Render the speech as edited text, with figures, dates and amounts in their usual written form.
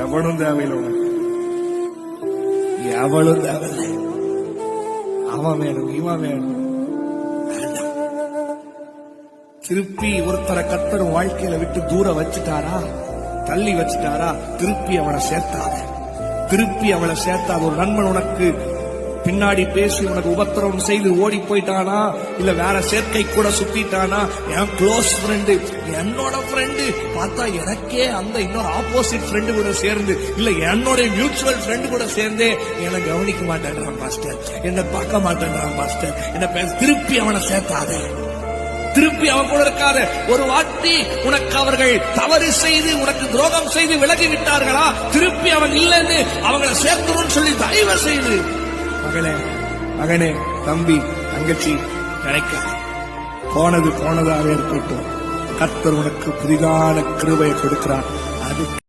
எவனும் தேவையில்லை உனக்கு, எவளும் தேவையில்லை. அவன் வேணும், இவன் வேணும். திருப்பி ஒருத்தரை கர்த்தர் வாழ்க்கையில விட்டு தூரம் வச்சுட்டாரா, தள்ளி வச்சுட்டாரா, திருப்பி அவனை சேர்த்தாத, திருப்பி அவளை சேர்த்தாத. ஒரு நண்பன் உனக்கு பின்னாடி பேசி உனக்கு உபத்திரவம் செய்து ஓடி போயிட்டானா, இல்ல வேற சேர்க்கை கூட சுத்திட்டானா, என் க்ளோஸ் ஃப்ரெண்டு, என்னோட ஃப்ரெண்டு பார்த்தா எனக்கே அந்த இன்னொரு ஆப்போசிட் ஃப்ரெண்டு கூட சேர்ந்து, இல்ல என்னோட மியூச்சுவல் ஃப்ரெண்டு கூட சேர்ந்தே என்னை கவனிக்க மாட்டேன்றான் பாஸ்டர், என்னை பார்க்க மாட்டேன்றான் பாஸ்டர், என்ன திருப்பி அவனை சேர்த்தாதே, திருப்பி அவன் கூட இருக்காத. ஒரு வாட்டி உனக்கு அவர்கள் தவறு செய்து உனக்கு துரோகம் செய்து விலகி விட்டார்களா, திருப்பி அவன் இல்லைன்னு அவங்களை சேர்க்கணும்னு சொல்லி தயவு செய்து மகளே, மகனே, தம்பி, தங்கச்சி நினைக்காத. போனது போனதாக இருக்கட்டும். கர்த்தர் உனக்கு புதிதான கிருபையை கொடுக்கிறார். அது